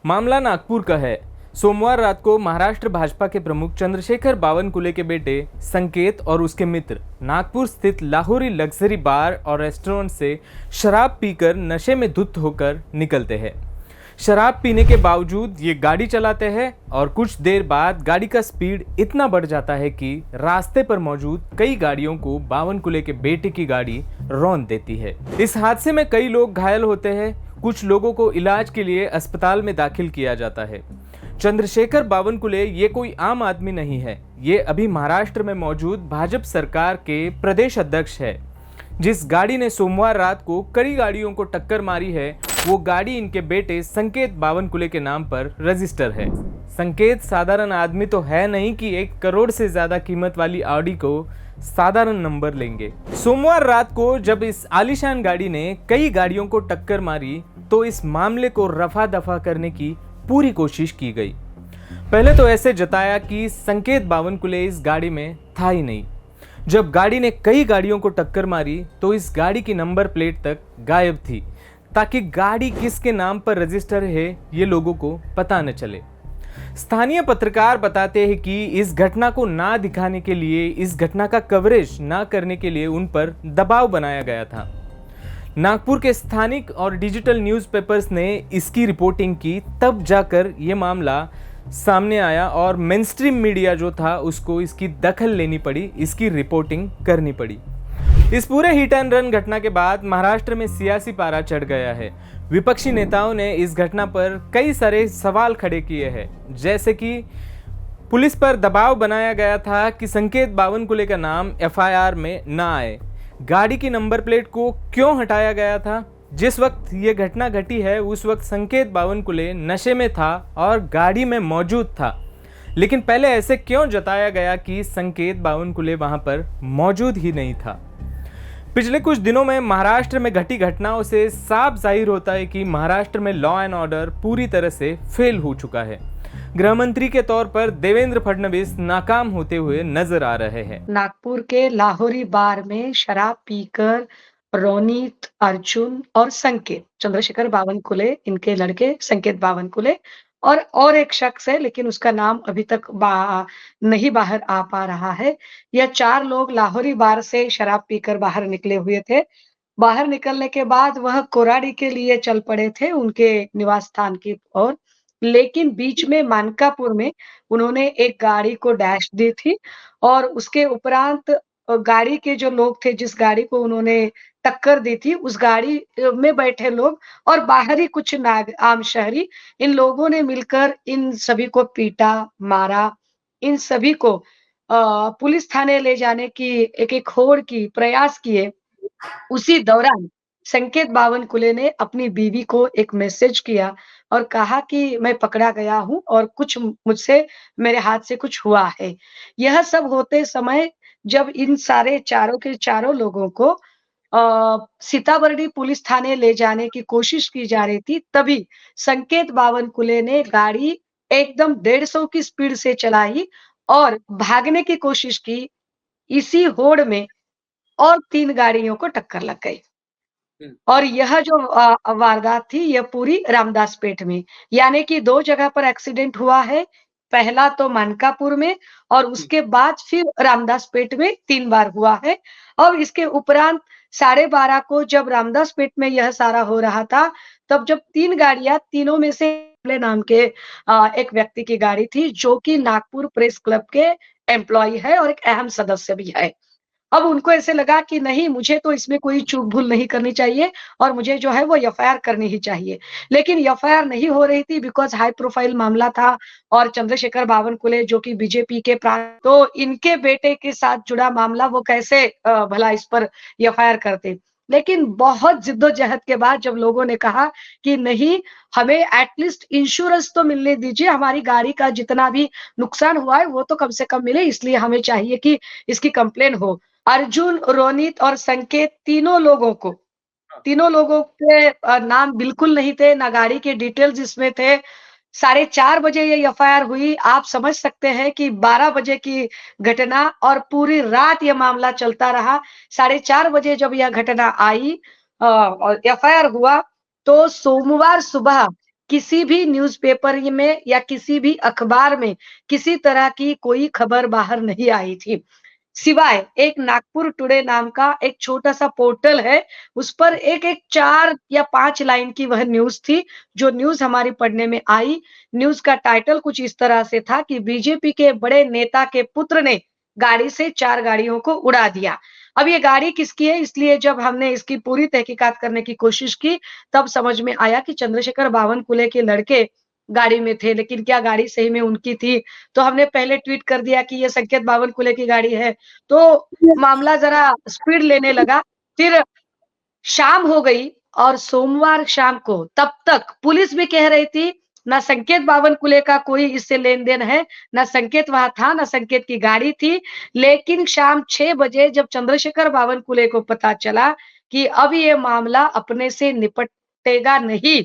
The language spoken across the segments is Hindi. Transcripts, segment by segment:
मामला नागपुर का है। सोमवार रात को महाराष्ट्र भाजपा के प्रमुख चंद्रशेखर बावनकुले के बेटे संकेत और उसके मित्र नागपुर स्थित लाहौरी लग्जरी बार और रेस्टोरेंट से शराब पीकर नशे में धुत होकर निकलते हैं। शराब पीने के बावजूद ये गाड़ी चलाते हैं और कुछ देर बाद गाड़ी का स्पीड इतना बढ़ जाता है कि रास्ते पर मौजूद कई गाड़ियों को बावनकुले के बेटे की गाड़ी रौंद देती है। इस हादसे में कई लोग घायल होते हैं। कुछ लोगों को इलाज के लिए अस्पताल में दाखिल किया जाता है। चंद्रशेखर बावनकुले ये कोई आम आदमी नहीं है। ये अभी महाराष्ट्र में मौजूद भाजपा सरकार के प्रदेश अध्यक्ष है। जिस गाड़ी ने सोमवार रात को कई गाड़ियों को टक्कर मारी है, वो गाड़ी इनके बेटे संकेत बावनकुले के नाम पर रजिस्टर है। संकेत साधारण आदमी तो है नहीं कि 1 करोड़ से ज्यादा कीमत वाली ऑडी को साधारण नंबर लेंगे। सोमवार रात को जब इस आलीशान गाड़ी ने कई गाड़ियों को टक्कर मारी तो इस मामले को रफा दफा करने की पूरी कोशिश की गई। पहले तो ऐसे जताया कि संकेत बावनकुले इस गाड़ी में था ही नहीं। जब गाड़ी ने कई गाड़ियों को टक्कर मारी तो इस गाड़ी की नंबर प्लेट तक गायब थी, ताकि गाड़ी किसके नाम पर रजिस्टर है ये लोगों को पता न चले। स्थानीय पत्रकार बताते हैं कि इस घटना को ना दिखाने के लिए, इस घटना का कवरेज ना करने के लिए उन पर दबाव बनाया गया था। नागपुर के स्थानिक और डिजिटल न्यूज़पेपर्स ने इसकी रिपोर्टिंग की, तब जाकर ये मामला सामने आया और मेनस्ट्रीम मीडिया जो था उसको इसकी दखल लेनी पड़ी, इसकी रिपोर्टिंग करनी पड़ी। इस पूरे हिट एंड रन घटना के बाद महाराष्ट्र में सियासी पारा चढ़ गया है। विपक्षी नेताओं ने इस घटना पर कई सारे सवाल खड़े किए हैं, जैसे कि पुलिस पर दबाव बनाया गया था कि संकेत बावनकुले का नाम एफआईआर में ना आए। गाड़ी की नंबर प्लेट को क्यों हटाया गया था? जिस वक्त ये घटना घटी है उस वक्त संकेत बावनकुले नशे में था और गाड़ी में मौजूद था, लेकिन पहले ऐसे क्यों जताया गया कि संकेत बावनकुले वहां पर मौजूद ही नहीं था? पिछले कुछ दिनों में महाराष्ट्र में घटी घटनाओं से साफ जाहिर होता है कि महाराष्ट्र में लॉ एंड ऑर्डर पूरी तरह से फेल हो चुका है। गृह मंत्री के तौर पर देवेंद्र फडणवीस नाकाम होते हुए नजर आ रहे हैं। नागपुर के लाहौरी बार में शराब पीकर रोनित, अर्जुन और संकेत, चंद्रशेखर बावनकुले, इनके लड़के संकेत बावनकुले और एक शख्स है, लेकिन उसका नाम अभी तक नहीं बाहर आ पा रहा है। यह 4 लोग लाहौरी बार से शराब पीकर बाहर निकले हुए थे। बाहर निकलने के बाद वह कोराडी के लिए चल पड़े थे उनके निवास स्थान की ओर, लेकिन बीच में मानकापुर में उन्होंने एक गाड़ी को डैश दी थी और उसके उपरांत गाड़ी के जो लोग थे, जिस गाड़ी को उन्होंने टक्कर दी थी, उस गाड़ी में बैठे लोग और बाहरी कुछ आम शहरी, इन लोगों ने मिलकर इन सभी को पीटा, मारा। इन सभी को पुलिस थाने ले जाने की एक-एक होड़ की प्रयास किए। उसी दौरान संकेत बावनकुले ने अपनी बीवी को एक मैसेज किया और कहा कि मैं पकड़ा गया हूँ और कुछ मुझसे, मेरे हाथ से कुछ हुआ है। यह सब होते समय जब इन सारे चारों के चारों लोगों को सीताबर्डी पुलिस थाने ले जाने की कोशिश की जा रही थी, तभी संकेत बावनकुले ने गाड़ी एकदम 150 की स्पीड से चलाई और भागने की कोशिश की। इसी होड़ में और 3 गाड़ियों को टक्कर लग गई। और यह जो वारदात थी, यह पूरी रामदासपेट में, यानी कि 2 जगह पर एक्सीडेंट हुआ है। पहला तो मानकापुर में और उसके बाद फिर रामदासपेट में 3 बार हुआ है। और इसके उपरांत 12:30 को जब रामदासपेट में यह सारा हो रहा था, तब जब 3 गाड़ियाँ, तीनों में से नाम के एक व्यक्ति की गाड़ी थी, जो कि नागपुर प्रेस क्लब के एम्प्लॉयी है और एक अहम सदस्य भी है। अब उनको ऐसे लगा कि नहीं, मुझे तो इसमें कोई चूक-भूल नहीं करनी चाहिए और मुझे जो है वो एफआईआर करनी ही चाहिए। लेकिन एफआईआर नहीं हो रही थी, बिकॉज़ हाई प्रोफाइल मामला था और चंद्रशेखर बावनकुले जो कि बीजेपी के तो इनके बेटे के साथ जुड़ा मामला, वो कैसे भला इस पर एफआईआर करते। लेकिन बहुत जिद्दोजहद के बाद जब लोगों ने कहा कि नहीं, हमें एट लीस्ट इंश्योरेंस तो मिलने दीजिए, हमारी गाड़ी का जितना भी नुकसान हुआ है वो तो कम से कम मिले, इसलिए हमें चाहिए कि इसकी कंप्लेन हो। अर्जुन, रोनित और संकेत, तीनों लोगों के नाम बिल्कुल नहीं थे, ना गाड़ी के डिटेल्स इसमें थे। 4:30 बजे ये एफआईआर हुई। आप समझ सकते हैं कि 12 बजे की घटना और पूरी रात ये मामला चलता रहा। 4:30 बजे जब यह घटना आई और एफआईआर हुआ, तो सोमवार सुबह किसी भी न्यूज़पेपर में या किसी भी अखबार में किसी तरह की कोई खबर बाहर नहीं आई थी। सिवाय एक नागपुर टुडे नाम का एक छोटा-सा पोर्टल है, उस पर एक-एक 4 या 5 लाइन की वह न्यूज़ थी, जो न्यूज़ हमारी पढ़ने में आई। न्यूज़ का टाइटल कुछ इस तरह से था कि बीजेपी के बड़े नेता के पुत्र ने गाड़ी से 4 गाड़ियों को उड़ा दिया। अब ये गाड़ी किसकी है, इसलिए जब हमने इसकी पूरी तहकीकात करने की कोशिश की, तब समझ में आया कि चंद्रशेखर बावनकुले के लड़के गाड़ी में थे, लेकिन क्या गाड़ी सही में उनकी थी? तो हमने पहले ट्वीट कर दिया कि ये संकेत बावनकुले की गाड़ी है, तो मामला ज़रा स्पीड लेने लगा। फिर शाम हो गई और सोमवार शाम को तब तक पुलिस भी कह रही थी, ना संकेत बावनकुले का कोई इससे लेन-देन है, ना संकेत वहाँ था, ना संकेत की गाड़ी थी। लेकिन शाम 6 बजे जब चंद्रशेखर बावनकुले को पता चला कि अब ये मामला अपने से निपटेगा नहीं,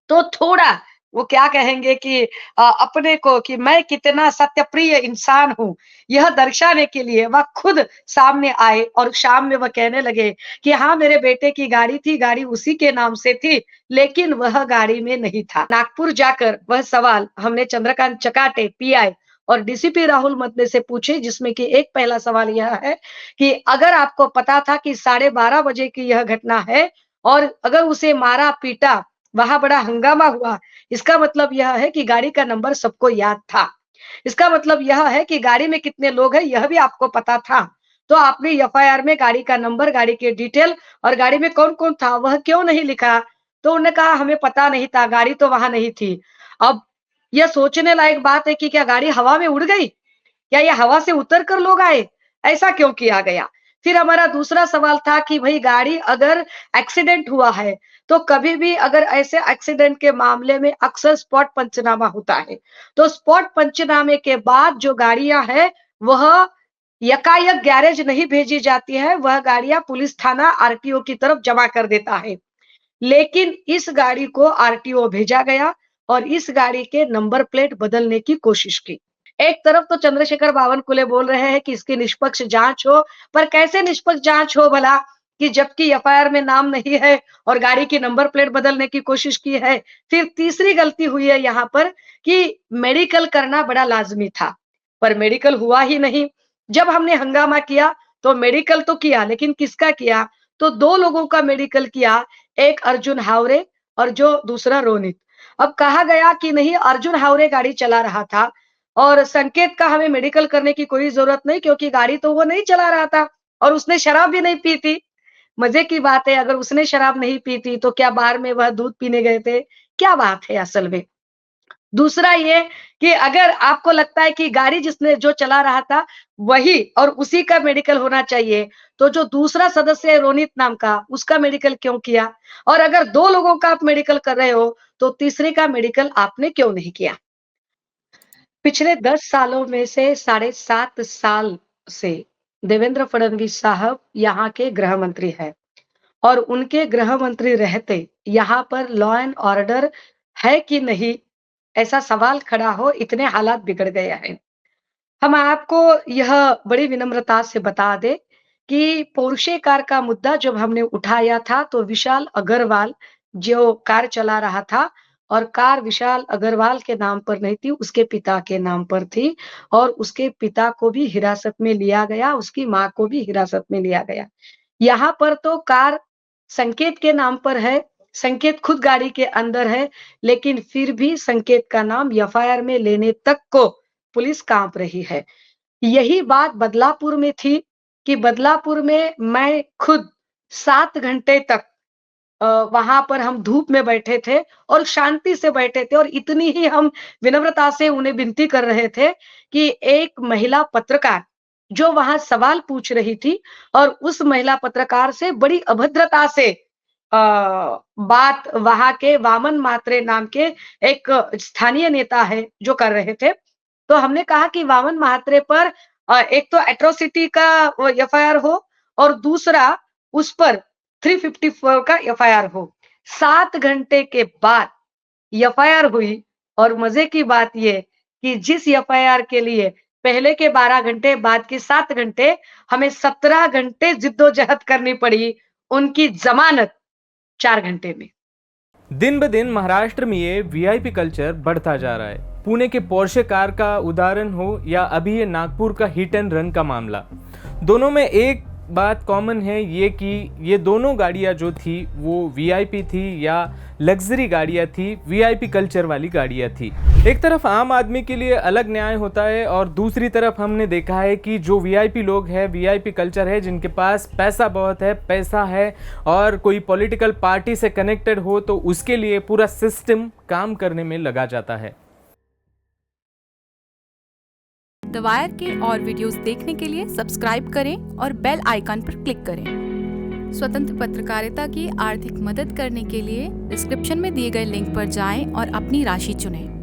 तो थोड़ा वो क्या कहेंगे कि अपने को कि मैं कितना सत्यप्रिय इंसान हूँ, यह दर्शाने के लिए वह खुद सामने आए और शाम में वह कहने लगे कि हाँ, मेरे बेटे की गाड़ी थी, गाड़ी उसी के नाम से थी, लेकिन वह गाड़ी में नहीं था। नागपुर जाकर वह सवाल हमने चंद्रकांत चकाटे पीआई और डीसीपी राहुल मदने से पूछे, जिसमें कि एक पहला सवाल यह है कि अगर आपको पता था कि 12:30 बजे की यह घटना है और अगर उसे मारा-पीटा, वहाँ बड़ा हंगामा हुआ, इसका मतलब यह है कि गाड़ी का नंबर सबको याद था। इसका मतलब यह है कि गाड़ी में कितने लोग हैं, यह भी आपको पता था। तो आपने एफआईआर में गाड़ी का नंबर, गाड़ी के डिटेल और गाड़ी में कौन-कौन था, वह क्यों नहीं लिखा? तो उन्होंने कहा, "हमें पता नहीं था, गाड़ी तो वहाँ नहीं थी।" अब यह सोचने लायक बात है कि क्या गाड़ी हवा में उड़ गई? क्या ये हवा से उतर कर लोग आए? ऐसा क्यों किया गया? फिर हमारा दूसरा सवाल था कि भई गाड़ी अगर एक्सीडेंट हुआ है, तो कभी भी अगर ऐसे एक्सीडेंट के मामले में अक्सर स्पॉट पंचनामा होता है। तो स्पॉट पंचनामे के बाद जो गाड़ियाँ हैं, वह यकायक गैरेज नहीं भेजी जाती है, वह गाड़ियाँ पुलिस थाना आरटीओ की तरफ जमा कर देता है। लेकिन इस गाड़ी को आरटीओ भेजा गया और इस गाड़ी के नंबर प्लेट बदलने की कोशिश की। एक तरफ तो चंद्रशेखर बावनकुले बोल रहे हैं कि इसकी निष्पक्ष जांच हो, पर कैसे निष्पक्ष जांच हो भला कि जबकि एफआईआर में नाम नहीं है और गाड़ी की नंबर प्लेट बदलने की कोशिश की है। फिर तीसरी गलती हुई है यहाँ पर कि मेडिकल करना बड़ा लाज़मी था, पर मेडिकल हुआ ही नहीं। जब हमने हंगामा किया तो मेडिकल तो किया, लेकिन किसका किया? तो 2 लोगों का मेडिकल किया, एक अर्जुन हावरे और जो दूसरा रोनित। अब कहा गया कि नहीं, अर्जुन हावरे गाड़ी चला रहा था और संकेत का हमें मेडिकल करने की कोई ज़रूरत नहीं, क्योंकि गाड़ी तो वो नहीं चला रहा था और उसने शराब भी नहीं पी थी। मज़े की बात है, अगर उसने शराब नहीं पी थी तो क्या बार में वह दूध पीने गए थे? क्या बात है असल में? दूसरा ये कि अगर आपको लगता है कि गाड़ी जिसने जो चला रहा था वही और उसी का मेडिकल होना चाहिए, तो जो दूसरा सदस्य है रोनित नाम का, उसका मेडिकल क्यों किया? और अगर 2 लोगों का आप मेडिकल कर रहे हो, तो तीसरे का मेडिकल आपने क्यों नहीं किया? पिछले 10 सालों में से साढ़े 7 साल से देवेंद्र फडणवीस साहब यहाँ के गृह मंत्री हैं और उनके गृह मंत्री रहते यहाँ पर लॉ एंड ऑर्डर है कि नहीं, ऐसा सवाल खड़ा हो, इतने हालात बिगड़ गए हैं। हम आपको यह बड़ी विनम्रता से बता दें कि पोर्शे कार का मुद्दा जब हमने उठाया था, तो विशाल अग्रवाल जो कार चला रहा था और कार विशाल अग्रवाल के नाम पर नहीं थी, उसके पिता के नाम पर थी और उसके पिता को भी हिरासत में लिया गया, उसकी माँ को भी हिरासत में लिया गया। यहाँ पर तो कार संकेत के नाम पर है, संकेत खुद गाड़ी के अंदर है, लेकिन फिर भी संकेत का नाम एफआईआर में लेने तक को पुलिस काँप रही है। यही बात बदलापुर में थी कि बदलापुर में मैं खुद 7 घंटे तक वहाँ पर हम धूप में बैठे थे और शांति से बैठे थे और इतनी ही हम विनम्रता से उन्हें विनती कर रहे थे कि एक महिला पत्रकार जो वहाँ सवाल पूछ रही थी और उस महिला पत्रकार से बड़ी अभद्रता से बात वहाँ के वामन म्हात्रे नाम के एक स्थानीय नेता है जो कर रहे थे। तो हमने कहा कि वामन म्हात्रे पर एक तो एट्रोसिटी का एफआईआर हो और दूसरा उस पर 354 का एफआईआर हो। 7 घंटे के बाद एफआईआर हुई और मज़े की बात ये कि जिस एफआईआर के लिए पहले के 12 घंटे, बाद के 7 घंटे, हमें 17 घंटे जिद्दोजहद करनी पड़ी, उनकी ज़मानत 4 घंटे में। दिन ब दिन महाराष्ट्र में ये वीआईपी कल्चर बढ़ता जा रहा है। पुणे के पोर्शे कार का उदाहरण हो या अभी ये नागपुर का हिट एंड रन का मामला, दोनों में एक बात कॉमन है ये कि ये दोनों गाड़ियाँ जो थी वो वीआईपी थी या लग्जरी गाड़ियाँ थी, वीआईपी कल्चर वाली गाड़ियाँ थी। एक तरफ आम आदमी के लिए अलग न्याय होता है और दूसरी तरफ हमने देखा है कि जो वीआईपी लोग हैं, वीआईपी कल्चर है, जिनके पास पैसा बहुत है, पैसा है और कोई पॉलिटिकल पार्टी से कनेक्टेड हो तो उसके लिए पूरा सिस्टम काम करने में लगा जाता है। द वायर के और वीडियोस देखने के लिए सब्सक्राइब करें और बेल आइकन पर क्लिक करें। स्वतंत्र पत्रकारिता की आर्थिक मदद करने के लिए डिस्क्रिप्शन में दिए गए लिंक पर जाएं और अपनी राशि चुनें।